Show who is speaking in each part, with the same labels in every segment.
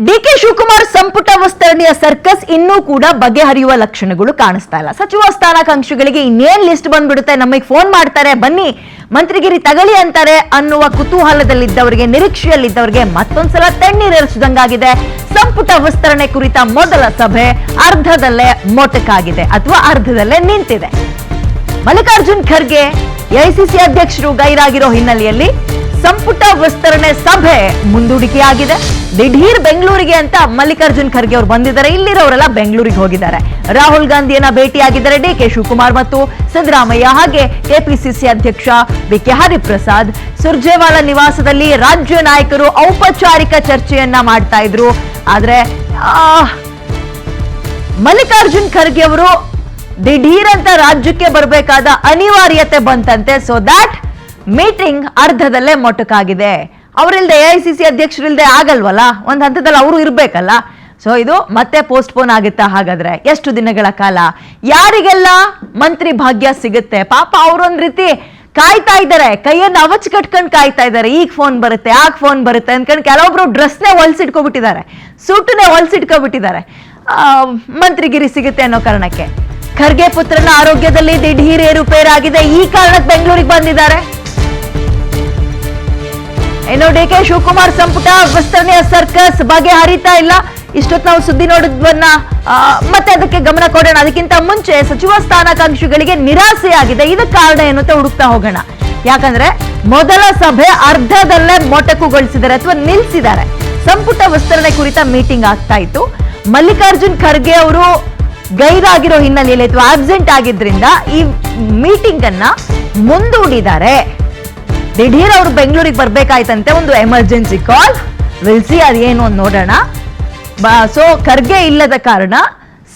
Speaker 1: DK Shivakumar ಸಂಪುಟ ವಿಸ್ತರಣೆಯ circus ಇನ್ನೂ ಕೂಡ ಬಗೆಹರಿಯುವ ಲಕ್ಷಣಗಳು ಕಾಣಿಸ್ತಾ ಇಲ್ಲ. ಸಚಿವ ಸ್ಥಾನಾಕಾಂಕ್ಷಿಗಳಿಗೆ ಇನ್ನೇನ್ ಲಿಸ್ಟ್ ಬಂದ್ಬಿಡುತ್ತೆ, ನಮಗೆ ಫೋನ್ ಮಾಡ್ತಾರೆ, ಬನ್ನಿ ಮಂತ್ರಿಗಿರಿ ತಗಳಿ ಅಂತಾರೆ ಅನ್ನುವ ಕುತೂಹಲದಲ್ಲಿದ್ದವರಿಗೆ, ನಿರೀಕ್ಷೆಯಲ್ಲಿದ್ದವರಿಗೆ ಮತ್ತೊಂದ್ಸಲ ತಣ್ಣೀರೇರಿಸಿದಂಗಾಗಿದೆ. ಸಂಪುಟ ವಿಸ್ತರಣೆ ಕುರಿತ ಮೊದಲ ಸಭೆ ಅರ್ಧದಲ್ಲೇ ಮೊಟಕಾಗಿದೆ ಅಥವಾ ಅರ್ಧದಲ್ಲೇ ನಿಂತಿದೆ. ಮಲ್ಲಿಕಾರ್ಜುನ್ ಖರ್ಗೆ ಎಐಸಿಸಿ ಅಧ್ಯಕ್ಷರು ಗೈರಾಗಿರೋ ಹಿನ್ನೆಲೆಯಲ್ಲಿ ಸಂಪುಟ ವಿಸ್ತರಣೆ ಸಭೆ ಮುಂದೂಡಿಕೆಯಾಗಿದೆ. ದಿಢೀರ್ ಬೆಂಗಳೂರಿಗೆ ಅಂತ ಮಲ್ಲಿಕಾರ್ಜುನ್ ಖರ್ಗೆ ಅವರು ಬಂದಿದ್ದಾರೆ. ಇಲ್ಲಿರೋರೆಲ್ಲ ಬೆಂಗಳೂರಿಗೆ ಹೋಗಿದ್ದಾರೆ. ರಾಹುಲ್ ಗಾಂಧಿಯನ್ನ ಭೇಟಿಯಾಗಿದ್ದಾರೆ ಡಿಕೆ ಶಿವಕುಮಾರ್ ಮತ್ತು ಸಿದ್ದರಾಮಯ್ಯ. ಹಾಗೆ ಕೆಪಿಸಿಸಿ ಅಧ್ಯಕ್ಷ ಬಿಕೆ ಹರಿಪ್ರಸಾದ್ ಸುರ್ಜೇವಾಲಾ ನಿವಾಸದಲ್ಲಿ ರಾಜ್ಯ ನಾಯಕರು ಔಪಚಾರಿಕ ಚರ್ಚೆಯನ್ನ ಮಾಡ್ತಾ ಇದ್ರು. ಆದ್ರೆ ಮಲ್ಲಿಕಾರ್ಜುನ್ ಖರ್ಗೆ ಅವರು ದಿಢೀರ್ ಅಂತ ರಾಜ್ಯಕ್ಕೆ ಬರಬೇಕಾದ ಅನಿವಾರ್ಯತೆ ಬಂತಂತೆ. ಸೊ ದಾಟ್ ಮೀಟಿಂಗ್ ಅರ್ಧದಲ್ಲೇ ಮೊಟಕಾಗಿದೆ. ಅವರಿಲ್ದೆ ಎಐಸಿಸಿ ಅಧ್ಯಕ್ಷರಿಲ್ದೆ ಆಗಲ್ವಲ್ಲ, ಒಂದ್ ಹಂತದಲ್ಲಿ ಅವರು ಇರ್ಬೇಕಲ್ಲ. ಸೊ ಇದು ಮತ್ತೆ ಪೋಸ್ಟ್ಪೋನ್ ಆಗುತ್ತಾ? ಹಾಗಾದ್ರೆ ಎಷ್ಟು ದಿನಗಳ ಕಾಲ? ಯಾರಿಗೆಲ್ಲ ಮಂತ್ರಿ ಭಾಗ್ಯ ಸಿಗುತ್ತೆ? ಪಾಪ ಅವರೊಂದ್ ರೀತಿ ಕಾಯ್ತಾ ಇದ್ದಾರೆ, ಕೈಯನ್ನು ಅವಚ್ ಕಟ್ಕೊಂಡು ಕಾಯ್ತಾ ಇದ್ದಾರೆ. ಈಗ ಫೋನ್ ಬರುತ್ತೆ, ಆಗ ಫೋನ್ ಬರುತ್ತೆ ಅನ್ಕೊಂಡು ಕೆಲವೊಬ್ರು ಡ್ರೆಸ್ನೇ ಹೊಲ್ಸಿಟ್ಕೊಬಿಟ್ಟಿದ್ದಾರೆ, ಸೂಟನ್ನೇ ಹೊಲ್ಸಿಟ್ಕೊಬಿಟ್ಟಿದ್ದಾರೆ ಮಂತ್ರಿಗಿರಿ ಸಿಗುತ್ತೆ ಅನ್ನೋ ಕಾರಣಕ್ಕೆ. ಖರ್ಗೆ ಪುತ್ರನ ಆರೋಗ್ಯದಲ್ಲಿ ದಿಢೀರ್ ಏರುಪೇರಾಗಿದೆ. ಈ ಕಾರಣಕ್ಕೆ ಬೆಂಗಳೂರಿಗೆ ಬಂದಿದ್ದಾರೆ. ಇನ್ನು ಡಿಕೆ ಶಿವಕುಮಾರ್ ಸಂಪುಟ ವಿಸ್ತರಣೆಯ ಸರ್ಕಸ್ ಬಗೆಹರಿತಾ ಇಲ್ಲ. ಇಷ್ಟೊತ್ತು ನಾವು ಸುದ್ದಿ ನೋಡಿದ್ವನ್ನ ಮತ್ತೆ ಅದಕ್ಕೆ ಗಮನ ಕೊಡೋಣ. ಅದಕ್ಕಿಂತ ಮುಂಚೆ ಸಚಿವ ಸ್ಥಾನಾಕಾಂಕ್ಷಿಗಳಿಗೆ ನಿರಾಸೆಯಾಗಿದೆ. ಇದಕ್ಕೆ ಕಾರಣ ಏನು ಅಂತ ಹುಡುಕ್ತಾ ಹೋಗೋಣ. ಯಾಕಂದ್ರೆ ಮೊದಲ ಸಭೆ ಅರ್ಧದಲ್ಲೇ ಮೊಟಕುಗೊಳಿಸಿದ್ದಾರೆ ಅಥವಾ ನಿಲ್ಲಿಸಿದ್ದಾರೆ. ಸಂಪುಟ ವಿಸ್ತರಣೆ ಕುರಿತ ಮೀಟಿಂಗ್ ಆಗ್ತಾ ಇತ್ತು. ಮಲ್ಲಿಕಾರ್ಜುನ್ ಖರ್ಗೆ ಅವರು ಗೈರಾಗಿರೋ ಹಿನ್ನೆಲೆಯಲ್ಲಿ ಅಥವಾ ಆಬ್ಸೆಂಟ್ ಆಗಿದ್ರಿಂದ ಈ ಮೀಟಿಂಗ್ ಅನ್ನ ಮುಂದೂಡಿದ್ದಾರೆ. ದಿಢೀರ್ ಅವರು ಬೆಂಗಳೂರಿಗೆ ಬರ್ಬೇಕಾಯ್ತಂತೆ, ಒಂದು ಎಮರ್ಜೆನ್ಸಿ ಕಾಲ್. ವಿಲ್ಸಿ ಅದೇನು ಅಂತ ನೋಡೋಣ. ಸೊ ಖರ್ಗೆ ಇಲ್ಲದ ಕಾರಣ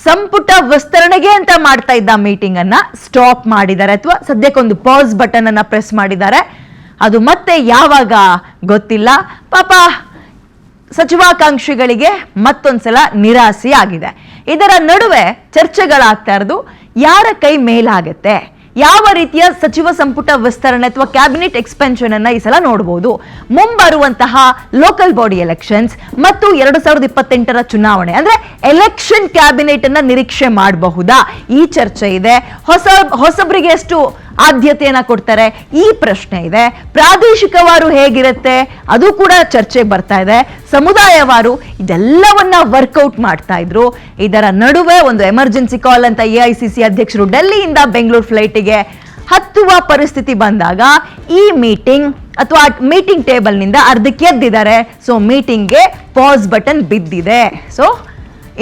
Speaker 1: ಸಂಪುಟ ವಿಸ್ತರಣೆಗೆ ಅಂತ ಮಾಡ್ತಾ ಇದ್ದ ಮೀಟಿಂಗ್ ಅನ್ನ ಸ್ಟಾಪ್ ಮಾಡಿದ್ದಾರೆ ಅಥವಾ ಸದ್ಯಕ್ಕೊಂದು ಪಾಸ್ ಬಟನ್ ಅನ್ನ ಪ್ರೆಸ್ ಮಾಡಿದ್ದಾರೆ. ಅದು ಮತ್ತೆ ಯಾವಾಗ ಗೊತ್ತಿಲ್ಲ. ಪಾಪ ಸಚಿವಾಕಾಂಕ್ಷಿಗಳಿಗೆ ಮತ್ತೊಂದ್ಸಲ ನಿರಾಸೆ ಆಗಿದೆ. ಇದರ ನಡುವೆ ಚರ್ಚೆಗಳಾಗ್ತಾ ಇರೋದು ಯಾರ ಕೈ ಮೇಲಾಗತ್ತೆ, ಯಾವ ರೀತಿಯ ಸಚಿವ ಸಂಪುಟ ವಿಸ್ತರಣೆ ಅಥವಾ ಕ್ಯಾಬಿನೆಟ್ ಎಕ್ಸ್ಪೆನ್ಷನ್ ಅನ್ನ ಈ ಸಲ ನೋಡಬಹುದು. ಮುಂಬರುವಂತಹ ಲೋಕಲ್ ಬಾಡಿ ಎಲೆಕ್ಷನ್ಸ್ ಮತ್ತು 2028ರ ಚುನಾವಣೆ ಅಂದ್ರೆ ಎಲೆಕ್ಷನ್ ಕ್ಯಾಬಿನೆಟ್ ಅನ್ನ ನಿರೀಕ್ಷೆ ಮಾಡಬಹುದಾ? ಈ ಚರ್ಚೆ ಇದೆ. ಹೊಸಬರಿಗೆ ಎಷ್ಟು ಆದ್ಯತೆಯನ್ನ ಕೊಡ್ತಾರೆ, ಈ ಪ್ರಶ್ನೆ ಇದೆ. ಪ್ರಾದೇಶಿಕವಾರು ಹೇಗಿರುತ್ತೆ, ಅದು ಕೂಡ ಚರ್ಚೆಗೆ ಬರ್ತಾ ಇದೆ. ಸಮುದಾಯವಾರು ಇದೆಲ್ಲವನ್ನ ವರ್ಕೌಟ್ ಮಾಡ್ತಾ ಇದ್ರು. ಇದರ ನಡುವೆ ಒಂದು ಎಮರ್ಜೆನ್ಸಿ ಕಾಲ್ ಅಂತ ಎಐಸಿಸಿ ಅಧ್ಯಕ್ಷರು ಡೆಲ್ಲಿಯಿಂದ ಬೆಂಗಳೂರು ಫ್ಲೈಟಿಗೆ ಹತ್ತುವ ಪರಿಸ್ಥಿತಿ ಬಂದಾಗ ಈ ಮೀಟಿಂಗ್ ಅಥವಾ ಮೀಟಿಂಗ್ ಟೇಬಲ್ ನಿಂದ ಅರ್ಧಕ್ಕೆ ಎದ್ದಿದ್ದಾರೆ. ಸೊ ಮೀಟಿಂಗ್ಗೆ ಪಾಸ್ ಬಟನ್ ಬಿದ್ದಿದೆ. ಸೊ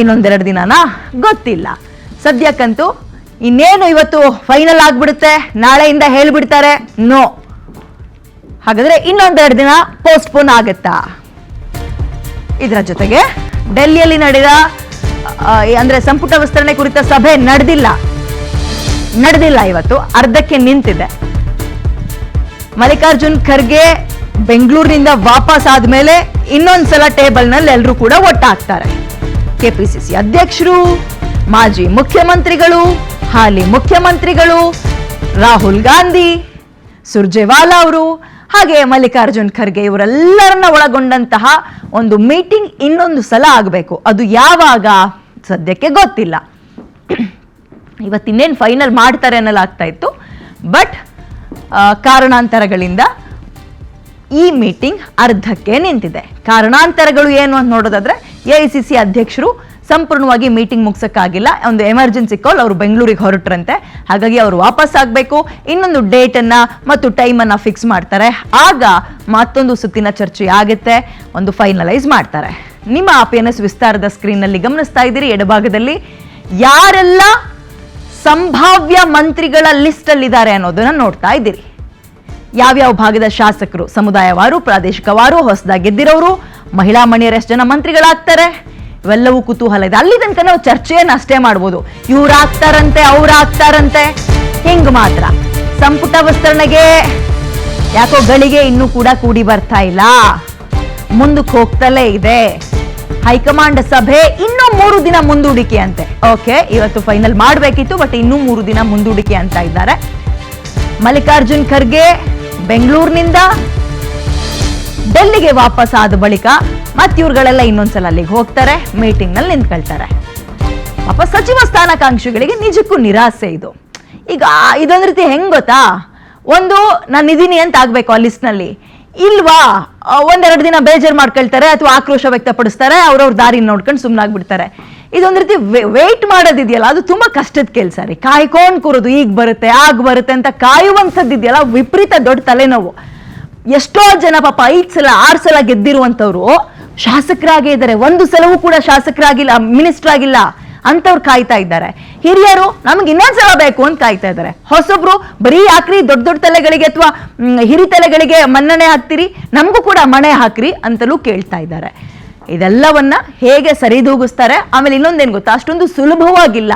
Speaker 1: ಇನ್ನೊಂದೆರಡು ದಿನನಾ ಗೊತ್ತಿಲ್ಲ. ಸದ್ಯಕ್ಕಂತೂ ಇನ್ನೇನು ಇವತ್ತು ಫೈನಲ್ ಆಗ್ಬಿಡುತ್ತೆ, ನಾಳೆಯಿಂದ ಹೇಳ್ಬಿಡ್ತಾರೆ ನೋ. ಹಾಗಾದ್ರೆ ಇನ್ನೊಂದೆರಡು ದಿನ ಪೋಸ್ಟ್ಪೋನ್ ಆಗುತ್ತಾ? ಇದರ ಜೊತೆಗೆ ಡೆಲ್ಲಿಯಲ್ಲಿ ನಡೆದ ಅಂದ್ರೆ ಸಂಪುಟ ವಿಸ್ತರಣೆ ಕುರಿತ ಸಭೆ ನಡೆದಿಲ್ಲ ಇವತ್ತು, ಅರ್ಧಕ್ಕೆ ನಿಂತಿದೆ. ಮಲ್ಲಿಕಾರ್ಜುನ್ ಖರ್ಗೆ ಬೆಂಗಳೂರಿನಿಂದ ವಾಪಸ್ ಆದ್ಮೇಲೆ ಇನ್ನೊಂದ್ಸಲ ಟೇಬಲ್ ನಲ್ಲಿ ಎಲ್ಲರೂ ಕೂಡ ಒಟ್ಟಾಗ್ತಾರೆ. ಕೆಪಿಸಿಸಿ ಅಧ್ಯಕ್ಷರು, ಮಾಜಿ ಮುಖ್ಯಮಂತ್ರಿಗಳು, ಹಾಲಿ ಮುಖ್ಯಮಂತ್ರಿಗಳು, ರಾಹುಲ್ ಗಾಂಧಿ, ಸುರ್ಜೇವಾಲಾ ಅವರು ಹಾಗೆ ಮಲ್ಲಿಕಾರ್ಜುನ್ ಖರ್ಗೆ ಇವರೆಲ್ಲರನ್ನ ಒಳಗೊಂಡಂತಹ ಒಂದು ಮೀಟಿಂಗ್ ಇನ್ನೊಂದು ಸಲ ಆಗಬೇಕು. ಅದು ಯಾವಾಗ ಸದ್ಯಕ್ಕೆ ಗೊತ್ತಿಲ್ಲ. ಇವತ್ತಿನ್ನೇನು ಫೈನಲ್ ಮಾಡ್ತಾರೆ ಅನ್ನಲಾಗ್ತಾ ಇತ್ತು. ಬಟ್ ಕಾರಣಾಂತರಗಳಿಂದ ಈ ಮೀಟಿಂಗ್ ಅರ್ಧಕ್ಕೆ ನಿಂತಿದೆ. ಕಾರಣಾಂತರಗಳು ಏನು ಅಂತ ನೋಡೋದಾದ್ರೆ ಎಐಸಿಸಿ ಅಧ್ಯಕ್ಷರು ಸಂಪೂರ್ಣವಾಗಿ ಮೀಟಿಂಗ್ ಮುಗಿಸಕ್ಕಾಗಿಲ್ಲ. ಒಂದು ಎಮರ್ಜೆನ್ಸಿ ಕಾಲ್, ಅವರು ಬೆಂಗಳೂರಿಗೆ ಹೊರಟ್ರಂತೆ. ಹಾಗಾಗಿ ಅವರು ವಾಪಸ್ ಆಗಬೇಕು. ಇನ್ನೊಂದು ಡೇಟ್ ಅನ್ನ ಮತ್ತು ಟೈಮ್ ಅನ್ನ ಫಿಕ್ಸ್ ಮಾಡ್ತಾರೆ. ಆಗ ಮತ್ತೊಂದು ಸುತ್ತಿನ ಚರ್ಚೆ ಆಗುತ್ತೆ, ಒಂದು ಫೈನಲೈಸ್ ಮಾಡ್ತಾರೆ. ನಿಮ್ಮ PNS ವಿಸ್ತಾರದ ಸ್ಕ್ರೀನ್ ನಲ್ಲಿ ಗಮನಿಸ್ತಾ ಇದ್ದೀರಿ. ಎಡಭಾಗದಲ್ಲಿ ಯಾರೆಲ್ಲ ಸಂಭಾವ್ಯ ಮಂತ್ರಿಗಳ ಲಿಸ್ಟ್ ಅಲ್ಲಿದ್ದಾರೆ ಅನ್ನೋದನ್ನ ನೋಡ್ತಾ ಇದ್ದೀರಿ. ಯಾವ್ಯಾವ ಭಾಗದ ಶಾಸಕರು, ಸಮುದಾಯವಾರು, ಪ್ರಾದೇಶಿಕವಾರು, ಹೊಸದಾಗಿ ಗೆದ್ದಿರೋರು, ಮಹಿಳಾ ಮಣಿಯರು ಎಷ್ಟು ಜನ ಮಂತ್ರಿಗಳಾಗ್ತಾರೆ, ಇವೆಲ್ಲವೂ ಕುತೂಹಲ ಇದೆ. ಅಲ್ಲಿ ತನಕ ನಾವು ಚರ್ಚೆಯನ್ನು ಅಷ್ಟೇ ಮಾಡ್ಬೋದು. ಇವ್ರಾಗ್ತಾರಂತೆ, ಅವ್ರಾಗ್ತಾರಂತೆ, ಹಿಂಗ್ ಮಾತ್ರ. ಸಂಪುಟ ವಿಸ್ತರಣೆಗೆ ಯಾಕೋ ಗಳಿಗೆ ಇನ್ನೂ ಕೂಡ ಕೂಡಿ ಬರ್ತಾ ಇಲ್ಲ, ಮುಂದಕ್ಕೆ ಹೋಗ್ತಲೇ ಇದೆ. ಹೈಕಮಾಂಡ್ ಸಭೆ ಇನ್ನೂ 3 ದಿನ ಮುಂದೂಡಿಕೆ ಅಂತೆ. ಓಕೆ, ಇವತ್ತು ಫೈನಲ್ ಮಾಡಬೇಕಿತ್ತು, ಬಟ್ ಇನ್ನೂ 3 ದಿನ ಮುಂದೂಡಿಕೆ ಅಂತ ಇದ್ದಾರೆ. ಮಲ್ಲಿಕಾರ್ಜುನ್ ಖರ್ಗೆ ಬೆಂಗಳೂರಿನಿಂದ ಡೆಲ್ಲಿಗೆ ವಾಪಸ್ ಆದ ಬಳಿಕ ಮತ್ ಇವ್ರುಗಳೆಲ್ಲ ಇನ್ನೊಂದ್ಸಲ ಅಲ್ಲಿಗೆ ಹೋಗ್ತಾರೆ, ಮೀಟಿಂಗ್ ನಲ್ಲಿ ನಿಂತ್ಕೊಳ್ತಾರೆ. ಪಾಪ ಸಚಿವ ಸ್ಥಾನಾಕಾಂಕ್ಷಿಗಳಿಗೆ ನಿಜಕ್ಕೂ ನಿರಾಸೆ ಇದು. ಈಗ ಇದೊಂದ್ ರೀತಿ ಹೆಂಗ್ ಗೊತ್ತಾ, ಒಂದು ನಾನು ಇದೀನಿ ಅಂತ ಆಗ್ಬೇಕು ಆ ಲಿಸ್ಟ್ ನಲ್ಲಿ, ಇಲ್ವಾ ಒಂದೆರಡು ದಿನ ಬೇಜಾರ್ ಮಾಡ್ಕೊಳ್ತಾರೆ ಅಥವಾ ಆಕ್ರೋಶ ವ್ಯಕ್ತಪಡಿಸ್ತಾರೆ, ಅವ್ರವ್ರ ದಾರಿ ನೋಡ್ಕೊಂಡು ಸುಮ್ಮನಾಗ್ಬಿಡ್ತಾರೆ. ಇದೊಂದ್ ರೀತಿ ವೇಟ್ ಮಾಡೋದಿದೆಯಲ್ಲ, ಅದು ತುಂಬಾ ಕಷ್ಟದ ಕೆಲಸ ರೀ. ಕಾಯ್ಕೊಂಡ್ ಕೂರೋದು, ಈಗ ಬರುತ್ತೆ ಆಗ ಬರುತ್ತೆ ಅಂತ ಕಾಯುವಂಥದ್ದಿದೆಯಲ್ಲ, ವಿಪರೀತ ದೊಡ್ಡ ತಲೆನೋವು. ಎಷ್ಟೋ ಜನ ಪಾಪ 5 ಸಲ 6 ಸಲ ಗೆದ್ದಿರುವಂತವ್ರು ಶಾಸಕರಾಗೇ ಇದ್ದಾರೆ, ಒಂದು ಸಲವೂ ಕೂಡ ಶಾಸಕರಾಗಿಲ್ಲ, ಮಿನಿಸ್ಟರ್ ಆಗಿಲ್ಲ ಅಂತವ್ರು ಕಾಯ್ತಾ ಇದ್ದಾರೆ. ಹಿರಿಯರು ನಮ್ಗೆ ಇನ್ನೊಂದ್ಸಲ ಬೇಕು ಅಂತ ಕಾಯ್ತಾ ಇದ್ದಾರೆ. ಹೊಸಬ್ರು ಬರೀ ಯಾಕ್ರಿ ದೊಡ್ಡ ದೊಡ್ಡ ತಲೆಗಳಿಗೆ ಅಥವಾ ಹಿರಿ ತಲೆಗಳಿಗೆ ಮನ್ನಣೆ ಹಾಕ್ತಿರಿ, ನಮಗೂ ಕೂಡ ಮಣೆ ಹಾಕ್ರಿ ಅಂತಲೂ ಕೇಳ್ತಾ ಇದ್ದಾರೆ. ಇದೆಲ್ಲವನ್ನ ಹೇಗೆ ಸರಿದೂಗಿಸ್ತಾರೆ? ಆಮೇಲೆ ಇನ್ನೊಂದೇನು ಗೊತ್ತಾ, ಅಷ್ಟೊಂದು ಸುಲಭವಾಗಿಲ್ಲ.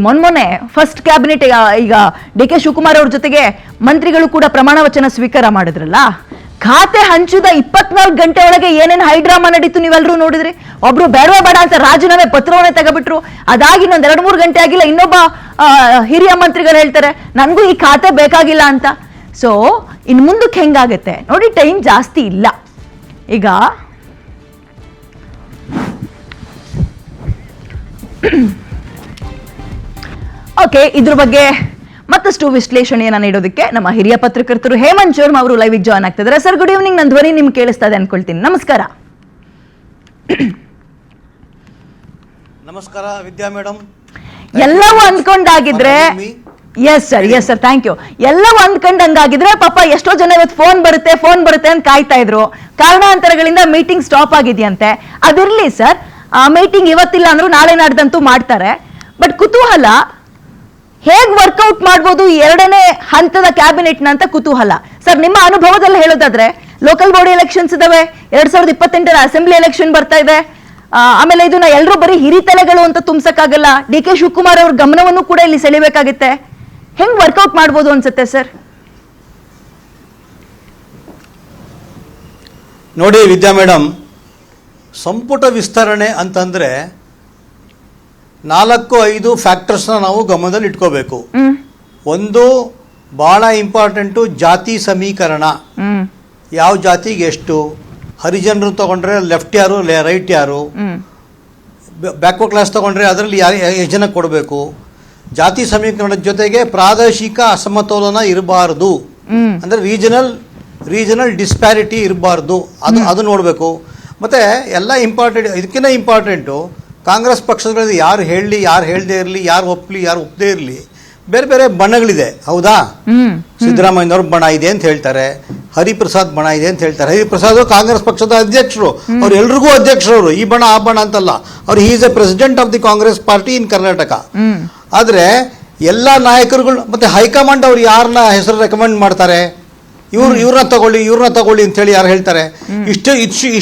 Speaker 1: ಮೊನ್ನೆ ಫಸ್ಟ್ ಕ್ಯಾಬಿನೆಟ್ ಈಗ ಡಿ ಕೆ ಶಿವಕುಮಾರ್ ಅವ್ರ ಜೊತೆಗೆ ಮಂತ್ರಿಗಳು ಕೂಡ ಪ್ರಮಾಣ ವಚನ ಸ್ವೀಕಾರ ಮಾಡಿದ್ರಲ್ಲ, ಖಾತೆ ಹಂಚಿದ 24 ಗಂಟೆ ಒಳಗೆ ಏನೇನು ಹೈಡ್ರಾಮಾ ನಡೀತು ನೀವೆಲ್ಲರೂ ನೋಡಿದ್ರಿ. ಒಬ್ರು ಬೇಡವೇ ಬೇಡ ಅಂತ ರಾಜೀನಾಮೆ ಪತ್ರವನ್ನೇ ತಗೋಬಿಟ್ರು. ಅದಾಗಿ ಇನ್ನೊಂದ್ 2-3 ಗಂಟೆ ಆಗಿಲ್ಲ, ಇನ್ನೊಬ್ಬ ಹಿರಿಯ ಮಂತ್ರಿಗಳು ಹೇಳ್ತಾರೆ ನನಗೂ ಈ ಖಾತೆ ಬೇಕಾಗಿಲ್ಲ ಅಂತ. ಸೊ ಇನ್ ಮುಂದಕ್ಕೆ ಹೆಂಗಾಗತ್ತೆ ನೋಡಿ, ಟೈಮ್ ಜಾಸ್ತಿ ಇಲ್ಲ. ಈಗ ಓಕೆ, ಇದ್ರ ಬಗ್ಗೆ ಮತ್ತಷ್ಟು ವಿಶ್ಲೇಷಣೆಯನ್ನ ನೀಡೋದಕ್ಕೆ ನಮ್ಮ ಹಿರಿಯ ಪತ್ರಕರ್ತರು ಹೇಮಂತ್ ಶರ್ಮಾ ಅವರು ಲೈವ್ ಜಾಯ್ನ್ ಆಗ್ತಿದ್ದಾರೆ. Sir, good evening. ನನ್ನ ಧ್ವನಿ ನಿಮ್ಗೆ ಕೇಳಿಸ್ತಾ ಇದೆ ಅನ್ಕೊಳ್ತೀನಿ. ನಮಸ್ಕಾರ.
Speaker 2: ನಮಸ್ಕಾರ ವಿದ್ಯಾ ಮೇಡಮ್.
Speaker 1: ಎಲ್ಲವೂ ಅಂದ್ಕೊಂಡಾಗಿದ್ರೆ ಎಸ್ ಸರ್ ಥ್ಯಾಂಕ್ ಯು. ಎಲ್ಲವೂ ಅಂದ್ಕೊಂಡಂಗಾಗಿದ್ರೆ ಪಾಪ ಎಷ್ಟೋ ಜನ ಇವತ್ತು ಫೋನ್ ಬರುತ್ತೆ ಅಂತ ಕಾಯ್ತಾ ಇದ್ರು. ಕಾರಣಾಂತರಗಳಿಂದ ಮೀಟಿಂಗ್ ಸ್ಟಾಪ್ ಆಗಿದೆಯಂತೆ. ಅದಿರ್ಲಿ ಸರ್, ಮೀಟಿಂಗ್ ಇವತ್ತಿಲ್ಲ ಅಂದ್ರೂ ನಾಳೆ ನಾಡ್ದಂತೂ ಮಾಡ್ತಾರೆ. ಬಟ್ ಕುತೂಹಲ, ಹೇಗ್ ವರ್ಕೌಟ್ ಮಾಡ್ಬೋದು 2ನೇ ಹಂತದ ಕ್ಯಾಬಿನೆಟ್ ನ ಅಂತ ಕುತೂಹಲ. ಸರ್, ನಿಮ್ಮ ಅನುಭವದಲ್ಲಿ ಹೇಳೋದಾದ್ರೆ, ಲೋಕಲ್ ಬಾಡಿ ಎಲೆಕ್ಷನ್ಸ್ ಇದಾವೆ, 2028ರ ಅಸೆಂಬ್ಲಿ ಎಲೆಕ್ಷನ್ ಬರ್ತಾ ಇದೆ. ಆಮೇಲೆ ಇದನ್ನ ಎಲ್ಲರೂ ಬರೀ ಹಿರಿ ತಲೆಗಳು ಅಂತ ತುಂಬಿಸಕ್ಕಾಗಲ್ಲ. ಡಿ ಕೆ ಶಿವಕುಮಾರ್ ಅವ್ರ ಗಮನವನ್ನು ಕೂಡ ಇಲ್ಲಿ ಸೆಳಿಬೇಕಾಗುತ್ತೆ. ಹೆಂಗ್ ವರ್ಕೌಟ್ ಮಾಡ್ಬೋದು ಅನ್ಸುತ್ತೆ ಸರ್?
Speaker 2: ನೋಡಿ ವಿದ್ಯಾ ಮೇಡಮ್, ಸಂಪುಟ ವಿಸ್ತರಣೆ ಅಂತಂದ್ರೆ 4-5 ಫ್ಯಾಕ್ಟರ್ಸ್ನ ನಾವು ಗಮನದಲ್ಲಿ ಇಟ್ಕೋಬೇಕು. ಒಂದು ಬಹಳ ಇಂಪಾರ್ಟೆಂಟು, ಜಾತಿ ಸಮೀಕರಣ. ಯಾವ ಜಾತಿಗೆ ಎಷ್ಟು, ಹರಿಜನರು ತಗೊಂಡ್ರೆ ಲೆಫ್ಟ್ ಯಾರು ರೈಟ್ ಯಾರು, ಬ್ಯಾಕ್ವರ್ಡ್ ಕ್ಲಾಸ್ ತಗೊಂಡ್ರೆ ಅದರಲ್ಲಿ ಎಷ್ಟು ಜನ ಕೊಡಬೇಕು. ಜಾತಿ ಸಮೀಕರಣದ ಜೊತೆಗೆ ಪ್ರಾದೇಶಿಕ ಅಸಮತೋಲನ ಇರಬಾರ್ದು, ಅಂದರೆ ರೀಜನಲ್ ಡಿಸ್ಪ್ಯಾರಿಟಿ ಇರಬಾರ್ದು, ಅದು ನೋಡಬೇಕು. ಮತ್ತು ಎಲ್ಲ ಇಂಪಾರ್ಟೆಂಟ್. ಇದಕ್ಕಿಂತ ಇಂಪಾರ್ಟೆಂಟು, ಕಾಂಗ್ರೆಸ್ ಪಕ್ಷದಲ್ಲಿ ಯಾರು ಹೇಳಲಿ, ಯಾರು ಹೇಳದೇ ಇರಲಿ, ಯಾರು ಒಪ್ಪಲಿ, ಯಾರು ಒಪ್ಪದೇ ಇರಲಿ, ಬೇರೆ ಬೇರೆ ಬಣಗಳಿದೆ, ಹೌದಾ? ಸಿದ್ದರಾಮಯ್ಯನವ್ರ ಬಣ ಇದೆ ಅಂತ ಹೇಳ್ತಾರೆ, ಹರಿಪ್ರಸಾದ್ ಬಣ ಇದೆ ಅಂತ ಹೇಳ್ತಾರೆ. ಹರಿಪ್ರಸಾದ್ ಕಾಂಗ್ರೆಸ್ ಪಕ್ಷದ ಅಧ್ಯಕ್ಷರು, ಅವ್ರು ಎಲ್ರಿಗೂ ಅಧ್ಯಕ್ಷರವರು, ಈ ಬಣ ಆ ಬಣ ಅಂತಲ್ಲ. ಅವ್ರು he is A president of the Congress party in Karnataka. ಆದರೆ ಎಲ್ಲ ನಾಯಕರುಗಳು ಮತ್ತು ಹೈಕಮಾಂಡ್ ಅವ್ರು ಯಾರನ್ನ ಹೆಸರು ರೆಕಮೆಂಡ್ ಮಾಡ್ತಾರೆ, ಇವ್ರನ್ನ ತಗೊಳ್ಳಿ ಅಂತೇಳಿ ಯಾರು ಹೇಳ್ತಾರೆ?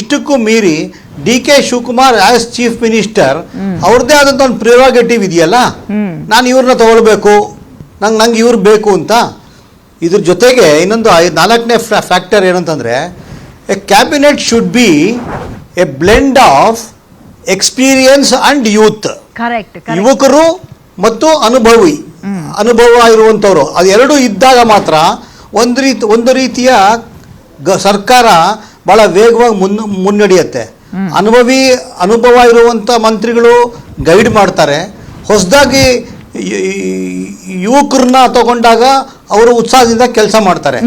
Speaker 2: ಇಷ್ಟಕ್ಕೂ ಮೀರಿ D K Shivakumar as chief minister ಅವ್ರದ್ದೇ ಆದಂಥ ಒಂದು ಪ್ರಿರೋಗೇಟಿವ್ ಇದೆಯಲ್ಲ, ನಾನು ಇವ್ರನ್ನ ತಗೊಳ್ಬೇಕು, ನಂಗೆ ಇವ್ರು ಬೇಕು ಅಂತ. ಇದ್ರ ಜೊತೆಗೆ ಇನ್ನೊಂದು 4ನೇ ಫ್ಯಾಕ್ಟರ್ ಏನಂತಂದ್ರೆ, A cabinet should be A blend of experience and youth. ಯುವಕರು ಮತ್ತು ಅನುಭವ ಇರುವಂಥವ್ರು, ಅದೆರಡೂ ಇದ್ದಾಗ ಮಾತ್ರ ಒಂದು ರೀತಿಯ ಸರ್ಕಾರ ಬಹಳ ವೇಗವಾಗಿ ಮುನ್ನಡೆಯುತ್ತೆ. ಅನುಭವ ಇರುವಂಥ ಮಂತ್ರಿಗಳು ಗೈಡ್ ಮಾಡ್ತಾರೆ. ಹೊಸದಾಗಿ ಯುವಕರನ್ನ ತಗೊಂಡಾಗ ಅವರು ಉತ್ಸಾಹದಿಂದ ಕೆಲಸ ಮಾಡ್ತಾರೆ.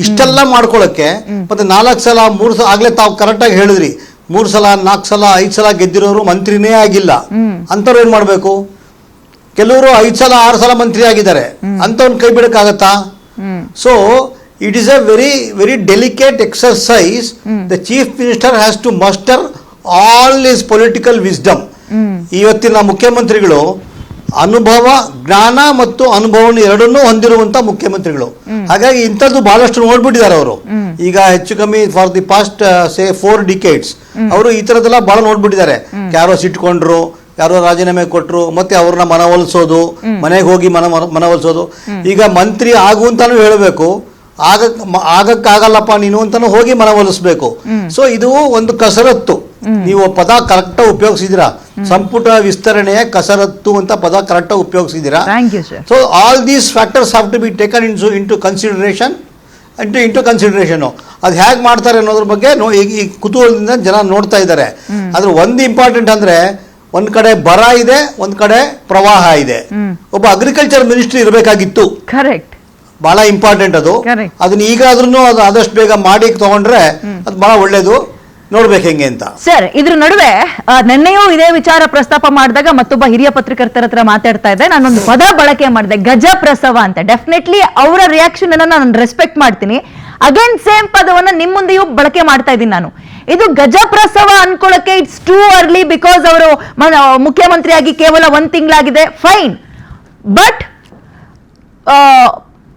Speaker 2: ಇಷ್ಟೆಲ್ಲ ಮಾಡ್ಕೊಳ್ಳೋಕ್ಕೆ ಮತ್ತೆ 4 ಸಲ 3 ಸಲ ಆಗ್ಲೇ ತಾವು ಕರೆಕ್ಟಾಗಿ ಹೇಳಿದ್ರಿ, 3 ಸಲ 4 ಸಲ 5 ಸಲ ಗೆದ್ದಿರೋರು ಮಂತ್ರಿನೇ ಆಗಿಲ್ಲ ಅಂತವ್ರು ಏನ್ ಮಾಡ್ಬೇಕು? ಕೆಲವರು 5 ಸಲ 6 ಸಲ ಮಂತ್ರಿ ಆಗಿದ್ದಾರೆ, ಅಂತವ್ನ ಕೈ ಬಿಡಕ್ಕಾಗತ್ತಾ? So it is a very delicate exercise. The chief minister has to muster all his political wisdom. ಇವತ್ತಿನ ಮುಖ್ಯಮಂತ್ರಿಗಳು ಜ್ಞಾನ ಮತ್ತು ಅನುಭವವನ್ನು ಎರಡನ್ನೂ ಹೊಂದಿರುವಂತ ಮುಖ್ಯಮಂತ್ರಿಗಳು. ಹಾಗಾಗಿ ಇಂಥದ್ದು ಬಹಳಷ್ಟು ನೋಡ್ಬಿಟ್ಟಿದ್ದಾರೆ ಅವರು. ಈಗ ಹೆಚ್ಚು ಕಮ್ಮಿ ಫಾರ್ ದಿ ಪಾಸ್ಟ್ 4 decades ಅವರು ಈ ತರದೆಲ್ಲ ಬಹಳ ನೋಡ್ಬಿಟ್ಟಿದ್ದಾರೆ. ಯಾರೋ ಸಿಟ್ಕೊಂಡ್ರು, ಯಾರೋ ರಾಜೀನಾಮೆ ಕೊಟ್ಟರು, ಮತ್ತೆ ಅವ್ರನ್ನ ಮನವೊಲಿಸೋದು, ಮನೆಗೆ ಹೋಗಿ ಮನವೊಲಿಸೋದು. ಈಗ ಮಂತ್ರಿ ಆಗು ಅಂತಾನು ಹೇಳಬೇಕು, ಆಗಕ್ಕಾಗಲ್ಲಪ್ಪ ನೀನು ಅಂತಾನು ಹೋಗಿ ಮನವೊಲಿಸ್ಬೇಕು. ಸೊ ಇದು ಒಂದು ಕಸರತ್ತು. ನೀವು ಪದ ಕರೆಕ್ಟಾಗಿ ಉಪಯೋಗಿಸಿದಿರಾ, ಸಂಪುಟ ವಿಸ್ತರಣೆಯ ಕಸರತ್ತು ಅಂತ ಪದ ಕರೆಕ್ಟಾಗಿ ಉಪಯೋಗಿಸಿದಿರಾ. So all these factors have to be taken into consideration into consideration. ಅದು ಹೇಗೆ ಮಾಡ್ತಾರೆ ಅನ್ನೋದ್ರ ಬಗ್ಗೆ ಈ ಕುತೂಹಲದಿಂದ ಜನ ನೋಡ್ತಾ ಇದ್ದಾರೆ. ಆದ್ರೆ ಒಂದು ಇಂಪಾರ್ಟೆಂಟ್ ಅಂದ್ರೆ, ಒಂದ್ ಕಡೆ ಬರ ಇದೆ, ಒಂದ್ ಕಡೆ ಪ್ರವಾಹ ಇದೆ. ಒಬ್ಬ ಅಗ್ರಿಕಲ್ಚರ್ ಮಿನಿಸ್ಟ್ರಿ ಇರಬೇಕಾಗಿತ್ತು.
Speaker 1: ಕರೆಕ್ಟ್,
Speaker 2: ಬಹಳ ಇಂಪಾರ್ಟೆಂಟ್ ಅದು.
Speaker 1: Correct.
Speaker 2: ಅದನ್ನ ಈಗಾದ್ರೂ ಅದು ಆದಷ್ಟು ಬೇಗ ಮಾಡಿ ತಗೊಂಡ್ರೆ ಅದು ಬಹಳ ಒಳ್ಳೇದು. ನೋಡ್ಬೇಕು ಹೆಂಗೆ ಅಂತ.
Speaker 1: ಸರ್, ಇದ್ರ ನಡುವೆ ನಿನ್ನೆಯೂ ಇದೇ ವಿಚಾರ ಪ್ರಸ್ತಾಪ ಮಾಡಿದಾಗ ಮತ್ತೊಬ್ಬ ಹಿರಿಯ ಪತ್ರಕರ್ತರ ಹತ್ರ ಮಾತಾಡ್ತಾ ಇದ್ದೆ. ನಾನೊಂದು ಪದ ಬಳಕೆ ಮಾಡಿದೆ, ಗಜ ಪ್ರಸವ ಅಂತ. ಡೆಫಿನೆಟ್ಲಿ ಅವರ ರಿಯಾಕ್ಷನ್ ಅನ್ನ ನಾನು ರೆಸ್ಪೆಕ್ಟ್ ಮಾಡ್ತೀನಿ. ಅಗೇನ್ ಸೇಮ್ ಪದವನ್ನ ನಿಮ್ ಮುಂದೆಯೂ ಬಳಕೆ ಮಾಡ್ತಾ ಇದ್ದೀನಿ ನಾನು. ಇದು ಗಜ ಪ್ರಸವ ಅನ್ಕೊಳ್ಳಕ್ಕೆ ಇಟ್ಸ್ ಟೂ ಅರ್ಲಿ, ಬಿಕಾಸ್ ಅವರು ಮುಖ್ಯಮಂತ್ರಿಯಾಗಿ ಕೇವಲ 1 ತಿಂಗಳಾಗಿದೆ, ಫೈನ್. ಬಟ್